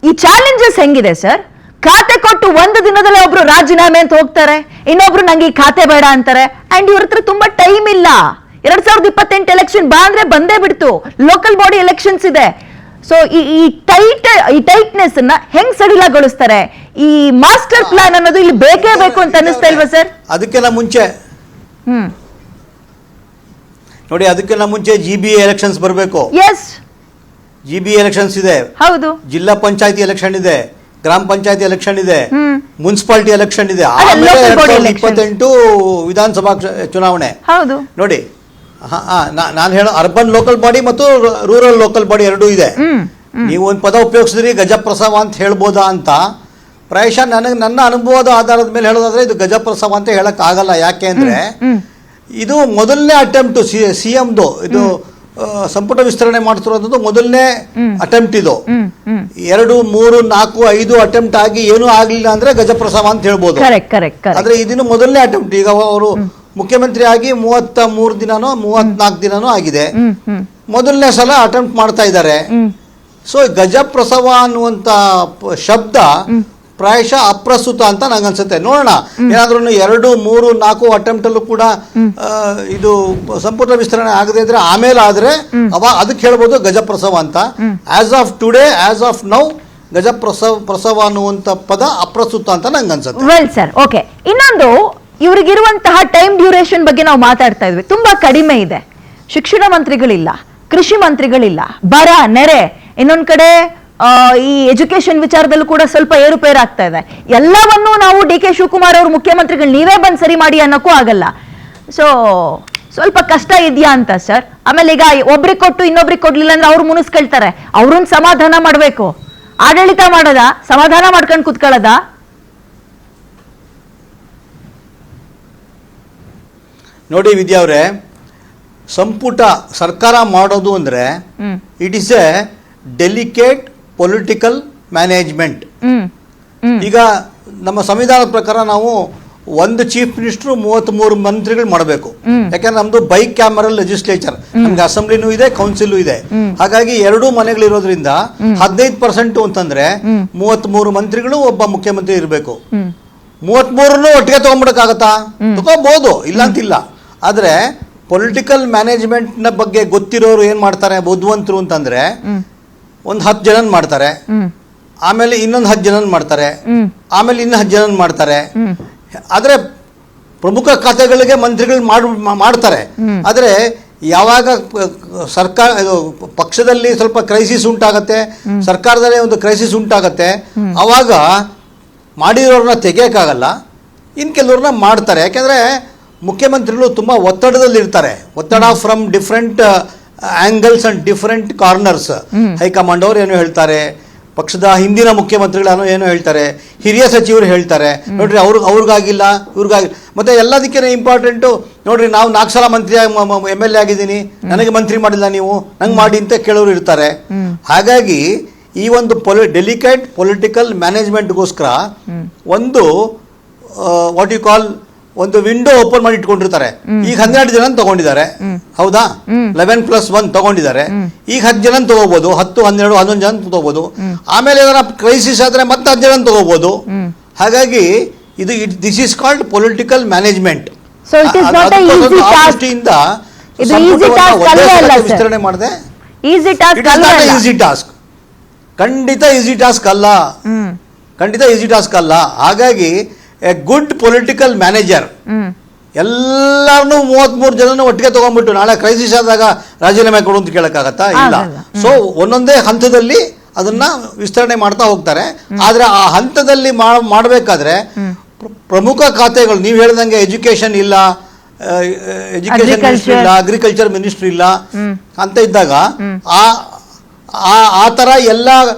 Speaker 1: ಈ ಚಾಲೆಂಜಸ್ ಹೆಂಗಿದೆ ಸರ್? ಖಾತೆ ಕೊಟ್ಟು 1 ದಿನದಲ್ಲೇ ಒಬ್ರು ರಾಜೀನಾಮೆ ಅಂತ ಹೋಗ್ತಾರೆ, ಇನ್ನೊಬ್ರು ನಂಗೆ ಈ ಖಾತೆ ಬೇಡ ಅಂತಾರೆ. ಅಂಡ್ ಇವ್ರ ಹತ್ರ ತುಂಬಾ ಟೈಮ್ ಇಲ್ಲ. 2028 ಎಲೆಕ್ಷನ್ ಅಂದ್ರೆ ಬಂದೇ ಬಿಡ್ತು, ಲೋಕಲ್ ಬಾಡಿ ಎಲೆಕ್ಷನ್ಸ್ ಇದೆ. ಸೊ ಈ ಟೈಟ್ನೆಸ್ ಅನ್ನ ಹೆಂಗ್ ಸಡಿಲಗೊಳಿಸ್ತಾರೆ? ಈ ಮಾಸ್ಟರ್ ಪ್ಲಾನ್ ಅನ್ನೋದು ಇಲ್ಲಿ ಬೇಕೇ ಬೇಕು ಅಂತ ಅನಿಸ್ತಾ ಇಲ್ವಾ ಸರ್?
Speaker 2: ಅದಕ್ಕೆಲ್ಲ ಮುಂಚೆ ನೋಡಿ, ಅದಕ್ಕೆಲ್ಲ ಮುಂಚೆ GBA ಎಲೆಕ್ಷನ್ಸ್ ಬರಬೇಕು.
Speaker 1: ಎಸ್,
Speaker 2: GBA ಎಲೆಕ್ಷನ್ಸ್ ಇದೆ,
Speaker 1: ಹೌದು.
Speaker 2: ಜಿಲ್ಲಾ ಪಂಚಾಯತಿ ಎಲೆಕ್ಷನ್ ಇದೆ, ಗ್ರಾಮ ಪಂಚಾಯತಿ ಎಲೆಕ್ಷನ್ ಇದೆ, ಮುನ್ಸಿಪಾಲಿಟಿ ಎಲೆಕ್ಷನ್ ಇದೆ,
Speaker 1: ಅದೇ
Speaker 2: ಆಮೇಲೆ
Speaker 1: local body
Speaker 2: 2028 ವಿಧಾನಸಭಾ ಚುನಾವಣೆ.
Speaker 1: ಹೌದು
Speaker 2: ನೋಡಿ, ನಾನು ಹೇಳೋ ಅರ್ಬನ್ ಲೋಕಲ್ ಬಾಡಿ ಮತ್ತು ರೂರಲ್ ಲೋಕಲ್ ಬಾಡಿ ಎರಡೂ ಇದೆ. ನೀವು ಒಂದು ಪದ ಉಪಯೋಗಿಸಿದ್ರಿ ಗಜಪ್ರಸವ ಅಂತ ಹೇಳ್ಬೋದಾ ಅಂತ. ಪ್ರಾಯಶಃ ನನ್ನ ಅನುಭವದ ಆಧಾರದ ಮೇಲೆ ಹೇಳೋದಾದ್ರೆ ಇದು ಗಜಪ್ರಸವ ಅಂತ ಹೇಳಕ್ ಆಗಲ್ಲ. ಯಾಕೆ ಅಂದ್ರೆ ಇದು ಮೊದಲನೇ ಅಟೆಂಪ್ಟ್ CMದು. ಇದು ಸಂಪುಟ ವಿಸ್ತರಣೆ ಮಾಡ್ತಿರೋದು ಮೊದಲನೇ ಅಟೆಂಪ್ಟ್. ಇದು 2, 3, 4, 5 ಅಟೆಂಪ್ಟ್ ಆಗಿ ಏನೂ ಆಗ್ಲಿಲ್ಲ ಅಂದ್ರೆ ಗಜಪ್ರಸವ ಅಂತ ಹೇಳ್ಬೋದು. ಆದ್ರೆ ಇದನ್ನು ಮೊದಲನೇ ಅಟೆಂಪ್ಟ್. ಈಗ ಅವರು ಮುಖ್ಯಮಂತ್ರಿ ಆಗಿ 33 ದಿನನೋ 34 ದಿನನೋ ಆಗಿದೆ. ಮೊದಲನೇ ಸಲ ಅಟೆಂಪ್ಟ್ ಮಾಡ್ತಾ ಇದ್ದಾರೆ. ಸೊ ಗಜಪ್ರಸವ ಅನ್ನುವಂತ ಶಬ್ದ ಪ್ರಾಯಶಃ ಅಪ್ರಸ್ತುತ ಅಂತ ನಂಗನ್ಸುತ್ತೆ. ನೋಡೋಣ, ಏನಾದ್ರೂ 2, 3, 4 ಅಟೆಂಪ್ಟ್ ಅಲ್ಲೂ ಕೂಡ ಇದು ಸಂಪುಟ ವಿಸ್ತರಣೆ ಆಗದೆ ಇದ್ರೆ ಆಮೇಲೆ ಆದ್ರೆ ಅದಕ್ಕೆ ಹೇಳ್ಬೋದು ಗಜಪ್ರಸವ ಅಂತ. As of today, as of now ಗಜಪ್ರಸವ ಅನ್ನುವಂತ ಪದ ಅಪ್ರಸ್ತುತ ಅಂತ ನಂಗನ್ಸುತ್ತೆ.
Speaker 1: Well sir, okay. ಇನ್ನೊಂದು, ಇವ್ರಿಗಿರುವಂತಹ ಟೈಮ್ ಡ್ಯೂರೇಷನ್ ಬಗ್ಗೆ ನಾವು ಮಾತಾಡ್ತಾ ಇದ್ವಿ, ತುಂಬಾ ಕಡಿಮೆ ಇದೆ. ಶಿಕ್ಷಣ ಮಂತ್ರಿಗಳಿಲ್ಲ, ಕೃಷಿ ಮಂತ್ರಿಗಳಿಲ್ಲ, ಬರ, ನೆರೆ, ಇನ್ನೊಂದ್ ಕಡೆ ಈ ಎಜುಕೇಶನ್ ವಿಚಾರದಲ್ಲೂ ಕೂಡ ಸ್ವಲ್ಪ ಏರುಪೇರು ಆಗ್ತಾ ಇದೆ. ಎಲ್ಲವನ್ನೂ ನಾವು DK ಶಿವಕುಮಾರ್ ಅವರು ಮುಖ್ಯಮಂತ್ರಿಗಳು ನೀವೇ ಬಂದ್ ಸರಿ ಮಾಡಿ ಅನ್ನೋಕ್ಕೂ ಆಗಲ್ಲ. ಸೊ ಸ್ವಲ್ಪ ಕಷ್ಟ ಇದೆಯಾ ಅಂತ ಸರ್? ಆಮೇಲೆ ಈಗ ಒಬ್ರಿಗೆ ಕೊಟ್ಟು ಇನ್ನೊಬ್ರಿಗೆ ಕೊಡ್ಲಿಲ್ಲ ಅಂದ್ರೆ ಅವ್ರು ಮುನಿಸ್ಕೊಳ್ತಾರೆ, ಅವ್ರನ್ನ ಸಮಾಧಾನ ಮಾಡ್ಬೇಕು. ಆಡಳಿತ ಮಾಡೋದ, ಸಮಾಧಾನ ಮಾಡ್ಕೊಂಡು ಕುತ್ಕೊಳ್ಳೋದ?
Speaker 2: ನೋಡಿ ವಿದ್ಯಾ ಅವರೇ, ಸಂಪುಟ ಸರ್ಕಾರ ಮಾಡೋದು ಅಂದ್ರೆ it is A delicate political management. ಈಗ ನಮ್ಮ ಸಂವಿಧಾನದ ಪ್ರಕಾರ ನಾವು ಒಂದು ಚೀಫ್ ಮಿನಿಸ್ಟರ್ 33 ಮಂತ್ರಿಗಳು ಮಾಡಬೇಕು. ಯಾಕಂದ್ರೆ ನಮ್ದು ಬೈ ಕ್ಯಾಮರಲ್ ಲೆಜಿಸ್ಲೇಚರ್, ನಮ್ಗೆ ಅಸೆಂಬ್ಲಿನೂ ಇದೆ, ಕೌನ್ಸಿಲ್ ಇದೆ. ಹಾಗಾಗಿ 2 ಮನೆಗಳಿರೋದ್ರಿಂದ 15% ಅಂತಂದ್ರೆ 33 ಮಂತ್ರಿಗಳು, ಒಬ್ಬ ಮುಖ್ಯಮಂತ್ರಿ ಇರಬೇಕು. 33 ಒಟ್ಟಿಗೆ ತಗೊಂಡ್ಬಿಡಕ್ಕಾಗತ್ತಾ? ತಗೋಬಹುದು, ಇಲ್ಲ ಅಂತಿಲ್ಲ. ಆದ್ರೆ ಪೊಲಿಟಿಕಲ್ ಮ್ಯಾನೇಜ್ಮೆಂಟ್ ನ ಬಗ್ಗೆ ಗೊತ್ತಿರೋರು ಏನ್ ಮಾಡ್ತಾರೆ, ಬುದ್ಧಿವಂತರು ಅಂತಂದ್ರೆ ಒಂದು 10 ಜನ ಮಾಡ್ತಾರೆ, ಆಮೇಲೆ ಇನ್ನೊಂದು 10 ಜನ ಮಾಡ್ತಾರೆ, ಆಮೇಲೆ ಇನ್ನು 10 ಜನ ಮಾಡ್ತಾರೆ. ಆದ್ರೆ ಪ್ರಮುಖ ಖಾತೆಗಳಿಗೆ ಮಂತ್ರಿಗಳು ಮಾಡ್ತಾರೆ. ಆದ್ರೆ ಯಾವಾಗ ಸರ್ಕಾರ ಪಕ್ಷದಲ್ಲಿ ಸ್ವಲ್ಪ ಕ್ರೈಸಿಸ್ ಉಂಟಾಗತ್ತೆ, ಸರ್ಕಾರದಲ್ಲಿ ಒಂದು ಕ್ರೈಸಿಸ್ ಉಂಟಾಗತ್ತೆ, ಅವಾಗ ಮಾಡಿರೋರನ್ನ ತೆಗಿಯಕ್ಕಾಗಲ್ಲ, ಇನ್ ಕೆಲವ್ರನ್ನ ಮಾಡ್ತಾರೆ. ಯಾಕೆಂದ್ರೆ ಮುಖ್ಯಮಂತ್ರಿಗಳು ತುಂಬಾ ಒತ್ತಡದಲ್ಲಿ ಇರ್ತಾರೆ. ಒತ್ತಡ from different angles and different corners. High command ಅವರು ಏನು ಹೇಳ್ತಾರೆ, ಪಕ್ಷದ ಹಿಂದಿನ ಮುಖ್ಯಮಂತ್ರಿಗಳು ಏನೋ ಹೇಳ್ತಾರೆ, ಹಿರಿಯ ಸಚಿವರು ಹೇಳ್ತಾರೆ, ನೋಡ್ರಿ ಅವ್ರಿಗಾಗಿಲ್ಲ, ಇವ್ರಿಗಾಗಿಲ್ಲ. ಮತ್ತೆ ಎಲ್ಲದಕ್ಕಿಂತ ಇಂಪಾರ್ಟೆಂಟು, ನೋಡ್ರಿ ನಾವು 4 ಸಲ ಮಂತ್ರಿ MLA ಆಗಿದ್ದೀನಿ, ನನಗೆ ಮಂತ್ರಿ ಮಾಡಿಲ್ಲ ನೀವು, ನಂಗೆ ಮಾಡಿ ಅಂತ ಕೇಳೋರು ಇರ್ತಾರೆ. ಹಾಗಾಗಿ ಈ ಒಂದು ಡೆಲಿಕೇಟ್ ಪೊಲಿಟಿಕಲ್ ಮ್ಯಾನೇಜ್ಮೆಂಟ್ಗೋಸ್ಕರ ಒಂದು ವಾಟ್ ಯು ಕಾಲ್ ಒಂದು ವಿಂಡೋ ಓಪನ್ ಮಾಡಿ ಇಟ್ಕೊಂಡಿರ್ತಾರೆ. ಈಗ 12 ಜನ ತಗೊಂಡಿದ್ದಾರೆ, ಹೌದಾ? 11+1 ತಗೊಂಡಿದ್ದಾರೆ. ಈಗ 10 ಜನ ತಗೋಬಹುದು, 10, 12, 11 ಜನ ತಗೋಬಹುದು. ಆಮೇಲೆ ಏನಾರ ಕ್ರೈಸಿಸ್ ಆದ್ರೆ ಮತ್ತೆ 10 ಜನ ತಗೋಬಹುದು. ಹಾಗಾಗಿ ಇದು this is called political management. ವಿಸ್ತರಣೆ ಮಾಡಿದೆ. ಈಸಿ ಟಾಸ್ಕ್, ಖಂಡಿತ ಈಸಿ ಟಾಸ್ಕ್ ಅಲ್ಲ, ಖಂಡಿತ ಈಸಿ ಟಾಸ್ಕ್ ಅಲ್ಲ. ಹಾಗಾಗಿ ಎ ಗುಡ್ ಪೊಲಿಟಿಕಲ್ ಮ್ಯಾನೇಜರ್ ಎಲ್ಲಾರನ್ನೂ 33 ಜನ ಒಟ್ಟಿಗೆ ತಗೊಂಡ್ಬಿಟ್ಟು ನಾಳೆ ಕ್ರೈಸಿಸ್ ಆದಾಗ ರಾಜೀನಾಮೆ ಕೊಡು ಅಂತ ಕೇಳಕ್ಕಾಗತ್ತಾ? ಇಲ್ಲ. ಸೊ ಒಂದೊಂದೇ ಹಂತದಲ್ಲಿ ಅದನ್ನ ವಿಸ್ತರಣೆ ಮಾಡ್ತಾ ಹೋಗ್ತಾರೆ. ಆದ್ರೆ ಆ ಹಂತದಲ್ಲಿ ಮಾಡಬೇಕಾದ್ರೆ ಪ್ರಮುಖ ಖಾತೆಗಳು ನೀವು ಹೇಳ್ದಂಗೆ ಎಜುಕೇಶನ್ ಇಲ್ಲ, ಎಜುಕೇಶನ್ ಮಿನಿಸ್ಟ್ರಿ ಇಲ್ಲ, ಅಗ್ರಿಕಲ್ಚರ್ ಮಿನಿಸ್ಟ್ರಿ ಇಲ್ಲ ಅಂತ ಇದ್ದಾಗ ಆ ತರ ಎಲ್ಲ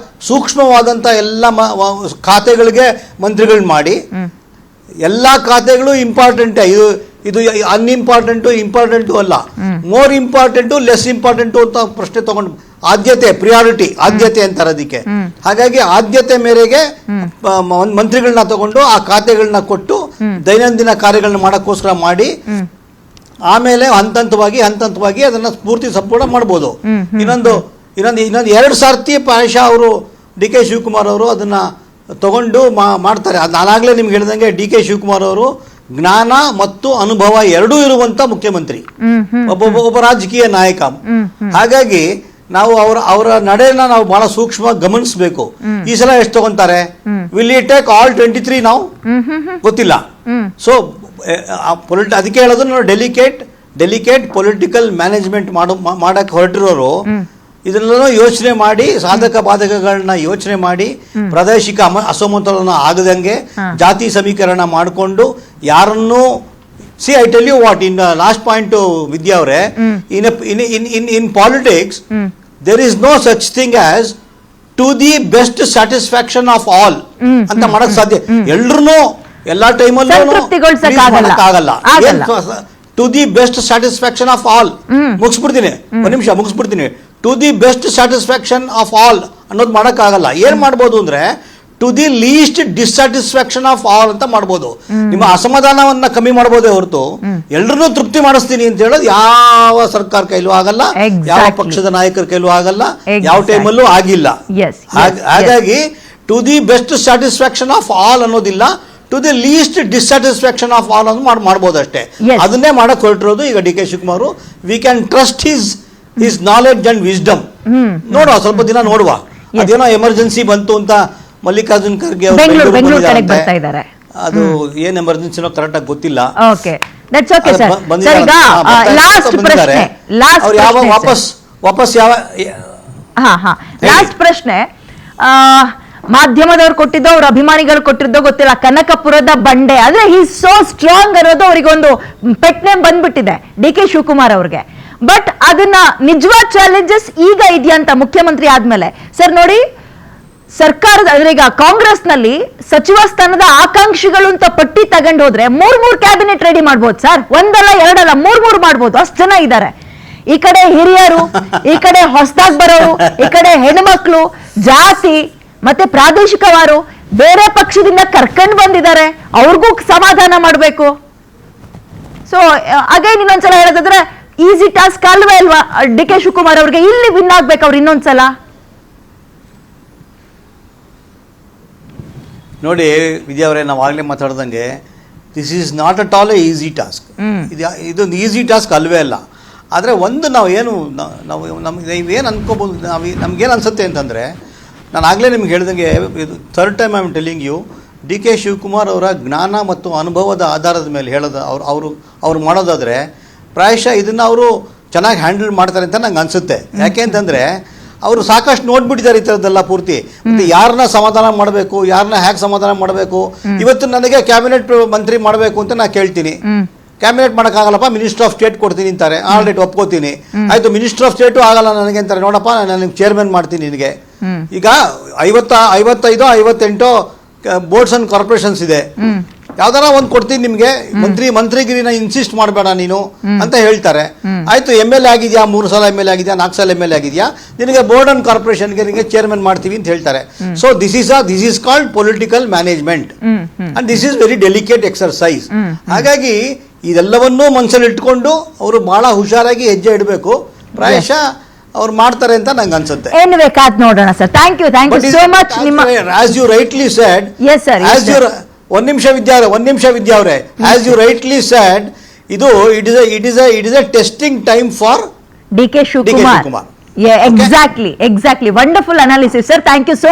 Speaker 2: ಸೂಕ್ಷ್ಮವಾದಂತ ಎಲ್ಲ ಖಾತೆಗಳಿಗೆ ಮಂತ್ರಿಗಳು ಮಾಡಿ ಎಲ್ಲ ಖಾತೆಗಳು ಇಂಪಾರ್ಟೆಂಟ್. ಇದು ಅನ್ಇಂಪಾರ್ಟೆಂಟು ಇಂಪಾರ್ಟೆಂಟು ಅಲ್ಲ, ಮೋರ್ ಇಂಪಾರ್ಟೆಂಟು ಲೆಸ್ ಇಂಪಾರ್ಟೆಂಟು ಅಂತ ಪ್ರಶ್ನೆ ತಗೊಂಡು ಆದ್ಯತೆ ಪ್ರಿಯಾರಿಟಿ ಆದ್ಯತೆ ಅಂತಾರೆ ಅದಕ್ಕೆ. ಹಾಗಾಗಿ ಆದ್ಯತೆ ಮೇರೆಗೆ ಮಂತ್ರಿಗಳನ್ನ ತಗೊಂಡು ಆ ಖಾತೆಗಳನ್ನ ಕೊಟ್ಟು ದೈನಂದಿನ ಕಾರ್ಯಗಳನ್ನ ಮಾಡೋಕ್ಕೋಸ್ಕರ ಮಾಡಿ ಆಮೇಲೆ ಹಂತವಾಗಿ ಅದನ್ನ ಪೂರ್ತಿ ಸಂಪೂರ್ಣ ಮಾಡ್ಬೋದು. ಇನ್ನೊಂದು 2 ಸಾರ್ತಿ ಪ್ರಾಯಶಃ ಅವರು ಡಿ ಕೆ ಶಿವಕುಮಾರ್ ಅವರು ಅದನ್ನ ತಗೊಂಡು ಮಾಡ್ತಾರೆ. ನಾನಾಗಲೇ ನಿಮ್ಗೆ ಹೇಳಿದಂಗೆ ಡಿ ಕೆ ಶಿವಕುಮಾರ್ ಅವರು ಜ್ಞಾನ ಮತ್ತು ಅನುಭವ ಎರಡೂ ಇರುವಂತ ಮುಖ್ಯಮಂತ್ರಿ, ಒಬ್ಬ ರಾಜಕೀಯ ನಾಯಕ. ಹಾಗಾಗಿ ನಾವು ಅವರ ನಡೆಯನ್ನ ನಾವು ಬಹಳ ಸೂಕ್ಷ್ಮವಾಗಿ ಗಮನಿಸಬೇಕು. ಈ ಸಲ ಎಷ್ಟು ತಗೊಂತಾರೆ, ವಿಲ್ ಯು ಟೇಕ್ ಆಲ್ 23 ನಾವು ಗೊತ್ತಿಲ್ಲ. ಸೊ ಅದಕ್ಕೆ ಹೇಳೋದು ನಾವು ಡೆಲಿಕೇಟ್ ಪೊಲಿಟಿಕಲ್ ಮ್ಯಾನೇಜ್ಮೆಂಟ್ ಮಾಡಕ್ಕೆ ಹೊರಟಿರೋರು ಇದನ್ನೆಲ್ಲ ಯೋಚನೆ ಮಾಡಿ ಸಾಧಕ ಬಾಧಕಗಳನ್ನ ಯೋಚನೆ ಮಾಡಿ ಪ್ರಾದೇಶಿಕ ಅಸಮತೋಲನ ಆಗದಂಗೆ ಜಾತಿ ಸಮೀಕರಣ ಮಾಡಿಕೊಂಡು ಯಾರನ್ನೂ I tell you what in last point Vidya ಅವರೇ, in politics there is no such thing as to the best satisfaction of all ಅಂತ ಮಾಡಕ್ ಸಾಧ್ಯ. ಎಲ್ರು ಎಲ್ಲಾ ಟೈಮಲ್ಲೂ ಆಗಲ್ಲ. To the best satisfaction of all ಮುಗಿಸ್ಬಿಡ್ತೀನಿ, ಒಂದ್ ನಿಮಿಷ ಮುಗಿಸ್ಬಿಡ್ತೀನಿ. To the best satisfaction of all ಅನ್ನೋದು ಮಾಡೋಕ್ಕಾಗಲ್ಲ. ಏನ್ ಮಾಡ್ಬೋದು ಅಂದ್ರೆ to the least dissatisfaction of all ಅಂತ ಮಾಡ್ಬೋದು. ನಿಮ್ಮ ಅಸಮಾಧಾನವನ್ನ ಕಮ್ಮಿ ಮಾಡ್ಬೋದೇ ಹೊರತು ಎಲ್ರನ್ನೂ ತೃಪ್ತಿ ಮಾಡಿಸ್ತೀನಿ ಅಂತ ಹೇಳೋದು ಯಾವ ಸರ್ಕಾರ ಕೈಲೂ ಆಗಲ್ಲ, ಯಾವ ಪಕ್ಷದ ನಾಯಕರ ಕೈಲೂ ಆಗಲ್ಲ, ಯಾವ ಟೈಮಲ್ಲೂ ಆಗಿಲ್ಲ. ಹಾಗಾಗಿ to the best satisfaction of all ಅನ್ನೋದಿಲ್ಲ, to the least dissatisfaction of all ಅಂತ ಮಾಡ್ಬೋದು ಅಷ್ಟೇ. ಅದನ್ನೇ ಮಾಡಕ್ ಹೊರಟಿರೋದು ಈಗ D K Shivakumar. We can trust his knowledge and wisdom. ನೋಡುವ, ಸ್ವಲ್ಪ ದಿನ ನೋಡುವ. ಅದೇನೋ ಎಮರ್ಜೆನ್ಸಿ ಬಂತು ಅಂತ ಮಲ್ಲಿಕಾರ್ಜುನ್ ಖರ್ಗೆ ಅವರು ಅದು ಏನ್ ಎಮರ್ಜೆನ್ಸಿನೋ ಕರೆಕ್ಟ್ ಆಗಿ ಗೊತ್ತಿಲ್ಲ. ವಾಪಸ್ ಯಾವ
Speaker 1: ಲಾಸ್ಟ್ ಪ್ರಶ್ನೆ ಮಾಧ್ಯಮದವ್ರು ಕೊಟ್ಟಿದ್ದೋ ಅವ್ರ ಅಭಿಮಾನಿಗಳು ಕೊಟ್ಟಿದ್ದೋ ಗೊತ್ತಿಲ್ಲ, ಕನಕಪುರದ ಬಂಡೆ ಅಂದ್ರೆ ಹಿ ಸೋ ಸ್ಟ್ರಾಂಗ್ ಅನ್ನೋದು ಅವರಿಗೊಂದು ಪೆಟ್ ನೇಮ್ ಬಂದ್ಬಿಟ್ಟಿದೆ ಡಿ ಕೆ ಶಿವಕುಮಾರ್ ಅವ್ರಿಗೆ. ಬಟ್ ಅದನ್ನ ನಿಜವಾದ ಚಾಲೆಂಜಸ್ ಈಗ ಇದೆಯಾ ಅಂತ ಮುಖ್ಯಮಂತ್ರಿ ಆದ್ಮೇಲೆ ಸರ್ ನೋಡಿ, ಸರ್ಕಾರದ ಅಂದ್ರೆ ಈಗ ಕಾಂಗ್ರೆಸ್ ನಲ್ಲಿ ಸಚಿವ ಸ್ಥಾನದ ಆಕಾಂಕ್ಷಿಗಳು ಅಂತ ಪಟ್ಟಿ ತಗೊಂಡು ಹೋದ್ರೆ 3 ಕ್ಯಾಬಿನೆಟ್ ರೆಡಿ ಮಾಡ್ಬೋದು ಸರ್. ಒಂದಲ್ಲ ಎರಡಲ್ಲ 3 ಮಾಡ್ಬೋದು, ಅಷ್ಟು ಜನ ಇದ್ದಾರೆ. ಈ ಕಡೆ ಹಿರಿಯರು, ಈ ಕಡೆ ಹೊಸದಾಗಿ ಬರೋರು, ಈ ಕಡೆ ಹೆಣ್ಮಕ್ಳು, ಜಾತಿ ಮತ್ತೆ ಪ್ರಾದೇಶಿಕವಾರು ಬೇರೆ ಪಕ್ಷದಿಂದ ಕರ್ಕೊಂಡು ಬಂದಿದ್ದಾರೆ, ಅವ್ರಿಗೂ ಸಮಾಧಾನ ಮಾಡಬೇಕು. ಸೊ ಅಗೈನ್ ಇನ್ನೊಂದ್ಸಲ ಹೇಳೋದಾದ್ರೆ ಈಸಿ ಟಾಸ್ಕ್ ಅಲ್ವೇ ಅಲ್ವಾ ಡಿ ಕೆ ಶಿವಕುಮಾರ್ ಅವ್ರಿಗೆ ಇಲ್ಲಿ ವಿನ್ ಆಗ್ಬೇಕು ಅವ್ರು ಇನ್ನೊಂದ್ಸಲ?
Speaker 2: ನೋಡಿ ವಿದ್ಯಾ ಅವರೇ, ನಾವು ಆಗ್ಲೇ ಮಾತಾಡ್ದಂಗೆ this is not at all a easy task. ಇದೊಂದು ಈಸಿ ಟಾಸ್ಕ್ ಅಲ್ವೇ ಅಲ್ಲ. ಆದರೆ ಒಂದು ನಾವೇನು ನೀವೇನು ಅನ್ಕೋಬೋದು, ನಮ್ಗೇನು ಅನ್ಸುತ್ತೆ ಅಂತಂದರೆ, ನಾನು ಆಗಲೇ ನಿಮ್ಗೆ ಹೇಳ್ದಂಗೆ ಇದು third time I am telling you, D K Shivakumar ಅವರ ಜ್ಞಾನ ಮತ್ತು ಅನುಭವದ ಆಧಾರದ ಮೇಲೆ ಹೇಳೋದು ಅವ್ರು ಮಾಡೋದಾದರೆ ಪ್ರಾಯಶಃ ಇದನ್ನು ಅವರು ಚೆನ್ನಾಗಿ ಹ್ಯಾಂಡಲ್ ಮಾಡ್ತಾರೆ ಅಂತ ನಂಗೆ ಅನಿಸುತ್ತೆ. ಯಾಕೆ ಅಂತಂದರೆ ಅವರು ಸಾಕಷ್ಟು ನೋಡ್ಬಿಟ್ಟಿದ್ದಾರೆ ಈ ಥರದ್ದೆಲ್ಲ ಪೂರ್ತಿ. ಮತ್ತು ಯಾರನ್ನ ಸಮಾಧಾನ ಮಾಡಬೇಕು, ಯಾರನ್ನ ಹೇಗೆ ಸಮಾಧಾನ ಮಾಡಬೇಕು. ಇವತ್ತು ನನಗೆ ಕ್ಯಾಬಿನೆಟ್ ಮಂತ್ರಿ ಮಾಡಬೇಕು ಅಂತ ನಾನು ಕೇಳ್ತೀನಿ, ಕ್ಯಾಬಿನೆಟ್ ಮಾಡೋಕ್ಕಾಗಲ್ಲಪ್ಪ, ಮಿನಿಸ್ಟರ್ ಆಫ್ ಸ್ಟೇಟ್ ಕೊಡ್ತೀನಿ ಅಂತಾರೆ. ಆಲ್ರೆಡಿ ಒಪ್ಕೋತೀನಿ, ಆಯಿತು. ಮಿನಿಸ್ಟರ್ ಆಫ್ ಸ್ಟೇಟು ಆಗಲ್ಲ ನನಗೆ ಅಂತಾರೆ, ನೋಡಪ್ಪ ನಾನು ಚೇರ್ಮನ್ ಮಾಡ್ತೀನಿ ನಿನಗೆ. ಈಗ 55 58 ಬೋರ್ಡ್ಸ್ ಅಂಡ್ ಕಾರ್ಪೊರೇಷನ್ಸ್ ಇದೆ, ಯಾವ್ದಾರ ಒಂದು ಕೊಡ್ತೀನಿ ನಿಮ್ಗೆ, ಮಂತ್ರಿಗಿರಿನ ಇನ್ಸಿಸ್ಟ್ ಮಾಡಬೇಡ ನೀನು ಅಂತ ಹೇಳ್ತಾರೆ. ಆಯ್ತು, MLA ಆಗಿದ್ಯಾ, 3 ಸಲ MLA ಆಗಿದ್ಯಾ, 4 ಸಲ MLA ಆಗಿದ್ಯಾ, ನಿನಗೆ ಬೋರ್ಡ್ ಅಂಡ್ ಕಾರ್ಪೊರೇಷನ್ಗೆ ನಿಮಗೆ ಚೇರ್ಮನ್ ಮಾಡ್ತೀವಿ ಅಂತ ಹೇಳ್ತಾರೆ. So this is called political management and this is very delicate exercise. ಹಾಗಾಗಿ ಇದೆಲ್ಲವನ್ನೂ ಮನಸ್ಸಲ್ಲಿ ಇಟ್ಕೊಂಡು ಅವರು ಬಹಳ ಹುಷಾರಾಗಿ ಹೆಜ್ಜೆ ಇಡಬೇಕು. ಪ್ರಾಯಶಃ ಅವ್ರು ಮಾಡ್ತಾರೆ ಅಂತ ನಂಗೆ ಅನ್ಸುತ್ತೆ.
Speaker 1: ನೋಡೋಣ sir. Thank you so much.
Speaker 2: As you rightly said, ಒಂದ್ ನಿಮಿಷ ವಿದ್ಯಾ ಅವರೇ, ಆಸ್ ಯು ರೈಟ್ಲಿ ಸೆಡ್, ಇದು it is a testing time for
Speaker 1: D K Shivakumar. Exactly wonderful analysis sir. Thank you so